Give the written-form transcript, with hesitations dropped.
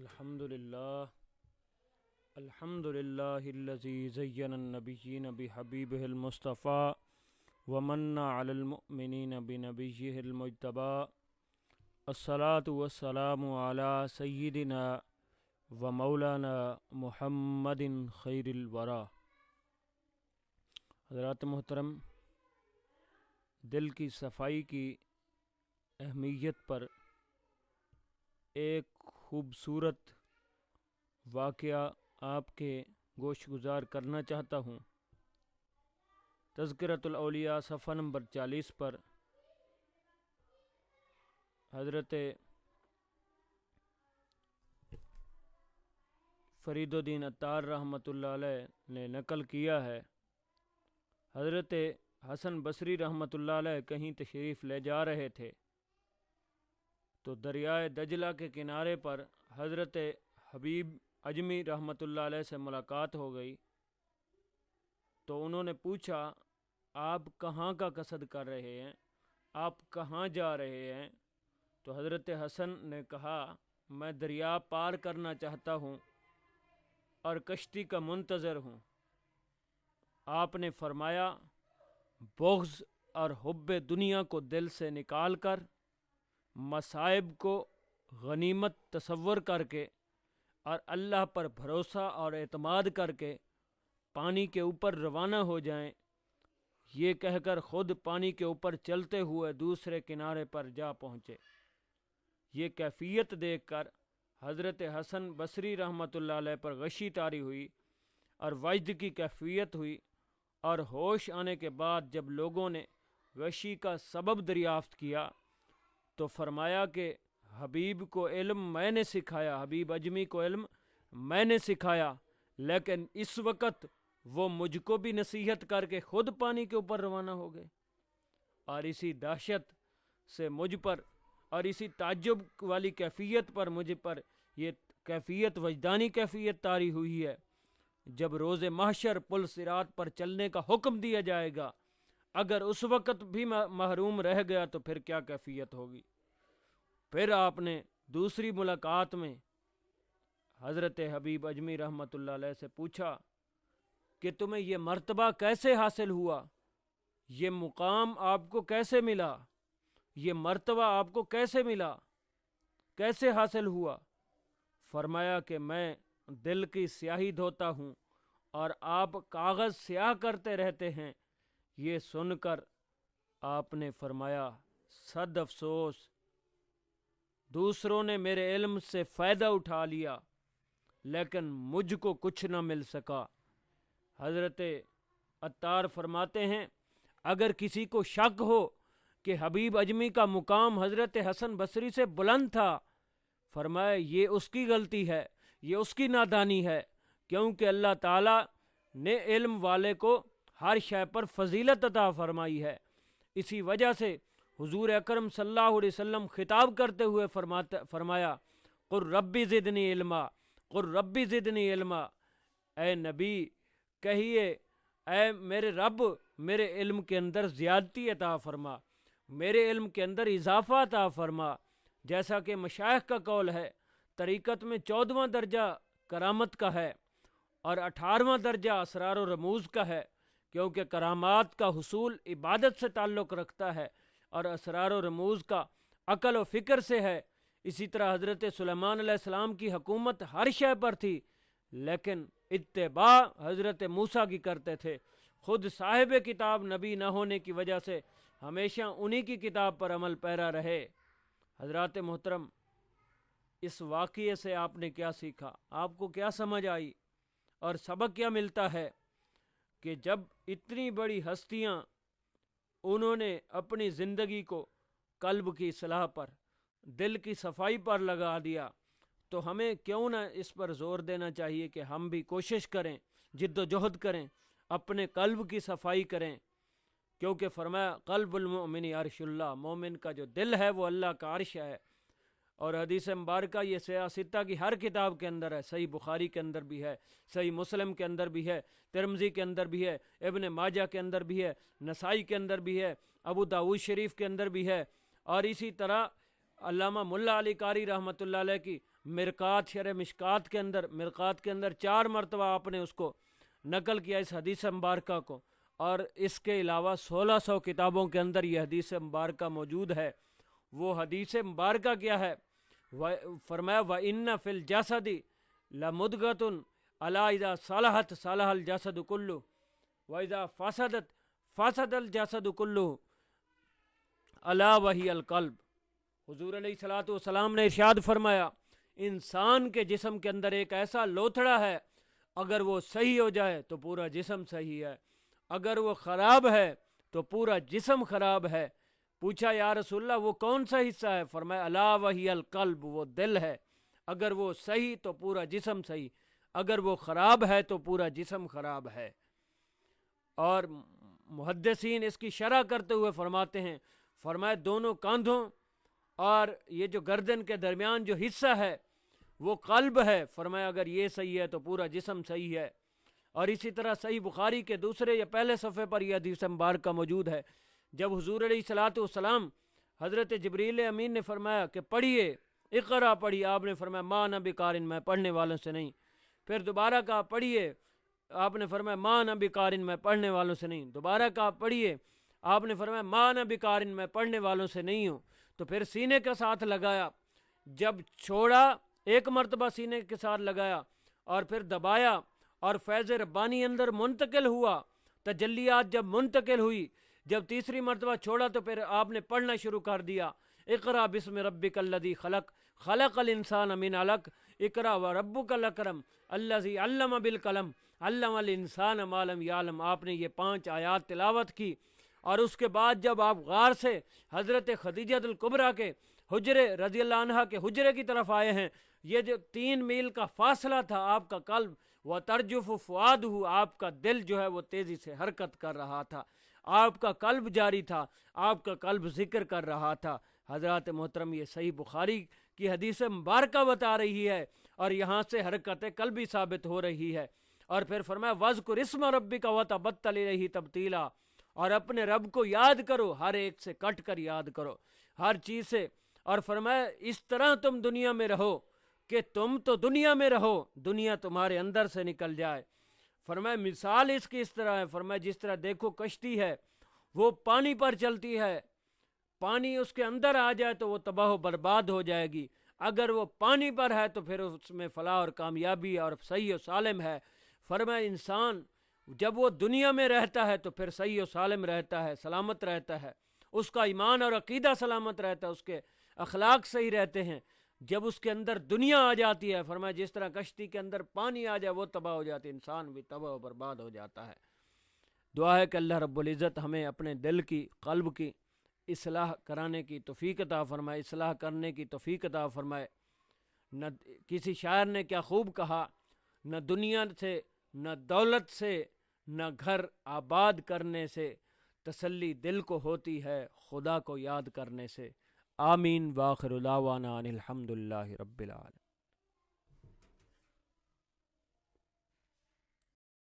الحمد للہ الذی زین النبیین بحبیبہ المصطفیٰ ومن علی المؤمنین بنبیہ المجتبیٰ الصلاة والسلام علی سیدنا و مولانا محمد خیر الورا۔ حضرات محترم، دل کی صفائی کی اہمیت پر ایک خوبصورت واقعہ آپ کے گوش گزار کرنا چاہتا ہوں۔ تذکرۃ الاولیاء صفحہ نمبر 40 پر حضرت فرید الدین عطار رحمۃ اللہ علیہ نے نقل کیا ہے، حضرت حسن بصری رحمۃ اللہ علیہ کہیں تشریف لے جا رہے تھے تو دریائے دجلہ کے کنارے پر حضرت حبیب اجمی رحمۃ اللہ علیہ سے ملاقات ہو گئی تو انہوں نے پوچھا، آپ کہاں کا قصد کر رہے ہیں، آپ کہاں جا رہے ہیں؟ تو حضرت حسن نے کہا، میں دریا پار کرنا چاہتا ہوں اور کشتی کا منتظر ہوں۔ آپ نے فرمایا، بغض اور حب دنیا کو دل سے نکال کر مصائب کو غنیمت تصور کر کے اور اللہ پر بھروسہ اور اعتماد کر کے پانی کے اوپر روانہ ہو جائیں۔ یہ کہہ کر خود پانی کے اوپر چلتے ہوئے دوسرے کنارے پر جا پہنچے۔ یہ کیفیت دیکھ کر حضرت حسن بصری رحمۃ اللہ علیہ پر غشی طاری ہوئی اور وجد کی کیفیت ہوئی، اور ہوش آنے کے بعد جب لوگوں نے غشی کا سبب دریافت کیا تو فرمایا کہ حبیب کو علم میں نے سکھایا، حبیب اجمی کو علم میں نے سکھایا، لیکن اس وقت وہ مجھ کو بھی نصیحت کر کے خود پانی کے اوپر روانہ ہو گئے۔ اور اسی دہشت سے مجھ پر اور اسی تعجب والی کیفیت پر مجھ پر یہ کیفیت وجدانی کیفیت طاری ہوئی ہے۔ جب روز محشر پل صراط پر چلنے کا حکم دیا جائے گا، اگر اس وقت بھی محروم رہ گیا تو پھر کیا کیفیت ہوگی؟ پھر آپ نے دوسری ملاقات میں حضرت حبیب اجمی رحمۃ اللہ علیہ سے پوچھا کہ تمہیں یہ مرتبہ کیسے حاصل ہوا، یہ مقام آپ کو کیسے ملا، یہ مرتبہ آپ کو کیسے ملا، کیسے حاصل ہوا؟ فرمایا کہ میں دل کی سیاہی دھوتا ہوں اور آپ کاغذ سیاہ کرتے رہتے ہیں۔ یہ سن کر آپ نے فرمایا، صد افسوس، دوسروں نے میرے علم سے فائدہ اٹھا لیا لیکن مجھ کو کچھ نہ مل سکا۔ حضرت عطار فرماتے ہیں، اگر کسی کو شک ہو کہ حبیب اجمی کا مقام حضرت حسن بصری سے بلند تھا، فرمایا یہ اس کی غلطی ہے، یہ اس کی نادانی ہے، کیونکہ اللہ تعالیٰ نے علم والے کو ہر شے پر فضیلت عطا فرمائی ہے۔ اسی وجہ سے حضور اکرم صلی اللہ علیہ وسلم خطاب کرتے ہوئے فرمایا، قل ربی زدنی علما، قل ربی زدنی علما، اے نبی کہیے، اے میرے رب میرے علم کے اندر زیادتی عطا فرما، میرے علم کے اندر اضافہ عطا فرما۔ جیسا کہ مشائخ کا قول ہے، طریقت میں 14واں درجہ کرامت کا ہے اور 18واں درجہ اسرار و رموز کا ہے، کیونکہ کرامات کا حصول عبادت سے تعلق رکھتا ہے اور اسرار و رموز کا عقل و فکر سے ہے۔ اسی طرح حضرت سلیمان علیہ السلام کی حکومت ہر شے پر تھی، لیکن اتباع حضرت موسیٰ کی کرتے تھے۔ خود صاحب کتاب نبی نہ ہونے کی وجہ سے ہمیشہ انہی کی کتاب پر عمل پیرا رہے۔ حضرات محترم، اس واقعے سے آپ نے کیا سیکھا؟ آپ کو کیا سمجھ آئی اور سبق کیا ملتا ہے؟ کہ جب اتنی بڑی ہستیاں انہوں نے اپنی زندگی کو قلب کی اصلاح پر، دل کی صفائی پر لگا دیا، تو ہمیں کیوں نہ اس پر زور دینا چاہیے کہ ہم بھی کوشش کریں، جد و جہد کریں، اپنے قلب کی صفائی کریں، کیونکہ فرمایا قلب المؤمن عرش اللہ، مومن کا جو دل ہے وہ اللہ کا عرش ہے۔ اور حدیث مبارکہ یہ سیاستہ کی ہر کتاب کے اندر ہے، صحیح بخاری کے اندر بھی ہے، صحیح مسلم کے اندر بھی ہے، ترمذی کے اندر بھی ہے، ابن ماجہ کے اندر بھی ہے، نسائی کے اندر بھی ہے، ابو داؤد شریف کے اندر بھی ہے، اور اسی طرح علامہ ملا علی قاری رحمۃ اللہ علیہ کی مرقات شرح مشکات کے اندر 4 مرتبہ آپ نے اس کو نقل کیا اس حدیث مبارکہ کو، اور اس کے علاوہ 1600 کتابوں کے اندر یہ حدیث مبارکہ موجود ہے۔ وہ حدیث مبارکہ کیا ہے؟ فرمایا وَإِنَّ فِي الْجَسَدِ لَمُدْغَةٌ أَلَا إِذَا صَلَحَتْ صَلَحَ الْجَسَدُ كُلُّهُ وَإِذَا فَسَدَتْ فَسَدَ الْجَسَدُ كُلُّهُ أَلَا وَهِيَ الْقَلْبُ۔ حضور علیہ الصلوۃ والسلام نے ارشاد فرمایا انسان کے جسم کے اندر ایک ایسا لوتھڑا ہے، اگر وہ صحیح ہو جائے تو پورا جسم صحیح ہے، اگر وہ خراب ہے تو پورا جسم خراب ہے۔ پوچھا یا رسول اللہ وہ کون سا حصہ ہے؟ فرمایا الا وہی القلب، وہ دل ہے، اگر وہ صحیح تو پورا جسم صحیح، اگر وہ خراب ہے تو پورا جسم خراب ہے۔ اور محدثین اس کی شرح کرتے ہوئے فرماتے ہیں، فرمایا دونوں کاندھوں اور یہ جو گردن کے درمیان جو حصہ ہے وہ قلب ہے، فرمایا اگر یہ صحیح ہے تو پورا جسم صحیح ہے۔ اور اسی طرح صحیح بخاری کے دوسرے یا پہلے صفحے پر یہ حدیث مبارکہ موجود ہے، جب حضور علیہ الصلوۃ والسلام حضرت جبریل امین نے فرمایا کہ پڑھیے، اقرا پڑھیے، آپ نے فرمایا ما انا بقارن، میں پڑھنے والوں سے نہیں۔ پھر دوبارہ کہا پڑھیے، آپ نے فرمایا ما انا بقارن، میں پڑھنے والوں سے نہیں۔ دوبارہ کہا پڑھیے، آپ نے فرمایا ما انا بقارن، میں پڑھنے والوں سے نہیں ہوں۔ تو پھر سینے کا ساتھ لگایا، جب چھوڑا ایک مرتبہ سینے کے ساتھ لگایا اور پھر دبایا، اور فیض ربانی اندر منتقل ہوا، تجلیات جب منتقل ہوئی، جب تیسری مرتبہ چھوڑا تو پھر آپ نے پڑھنا شروع کر دیا، اقرا بسم ربک الذی خلق، خلق الانسان من علق، اقرا وربک الاکرم الذی علم بالقلم، علم الانسان ما لم یعلم۔ آپ نے یہ 5 آیات تلاوت کی، اور اس کے بعد جب آپ غار سے حضرت خدیجہ الکبریٰ کے حجرے رضی اللہ عنہ کے حجرے کی طرف آئے ہیں، یہ جو 3 میل کا فاصلہ تھا، آپ کا قلب وَتَرْجُفُ فُؤَادُهُ، آپ کا دل جو ہے وہ تیزی سے حرکت کر رہا تھا، آپ کا قلب جاری تھا، آپ کا قلب ذکر کر رہا تھا۔ حضرات محترم، یہ صحیح بخاری کی حدیث مبارکہ بتا رہی ہے، اور یہاں سے حرکت قلبی ثابت ہو رہی ہے۔ اور پھر فرمایا وَاذْكُرِ اسْمَ رَبِّكَ وَتَبَتَّلْ إِلَيْهِ تَبْتِيلًا، اور اپنے رب کو یاد کرو، ہر ایک سے کٹ کر یاد کرو، ہر چیز سے۔ اور فرمایا اس طرح تم دنیا میں رہو کہ تم تو دنیا میں رہو، دنیا تمہارے اندر سے نکل جائے۔ فرمایا مثال اس کی اس طرح ہے، فرمایا جس طرح دیکھو کشتی ہے، وہ پانی پر چلتی ہے، پانی اس کے اندر آ جائے تو وہ تباہ و برباد ہو جائے گی، اگر وہ پانی پر ہے تو پھر اس میں فلاح اور کامیابی اور صحیح و سالم ہے۔ فرمایا انسان جب وہ دنیا میں رہتا ہے تو پھر صحیح و سالم رہتا ہے، سلامت رہتا ہے، اس کا ایمان اور عقیدہ سلامت رہتا ہے، اس کے اخلاق صحیح رہتے ہیں۔ جب اس کے اندر دنیا آ جاتی ہے، فرمایا جس طرح کشتی کے اندر پانی آ جائے وہ تباہ ہو جاتی ہے، انسان بھی تباہ و برباد ہو جاتا ہے۔ دعا ہے کہ اللہ رب العزت ہمیں اپنے دل کی، قلب کی اصلاح کرانے کی توفیق عطا فرمائے، اصلاح کرنے کی توفیق عطا فرمائے۔ نہ کسی شاعر نے کیا خوب کہا، نہ دنیا سے، نہ دولت سے، نہ گھر آباد کرنے سے، تسلی دل کو ہوتی ہے خدا کو یاد کرنے سے۔ آمین، وآخر دعوانا ان الحمد للہ رب العالمین۔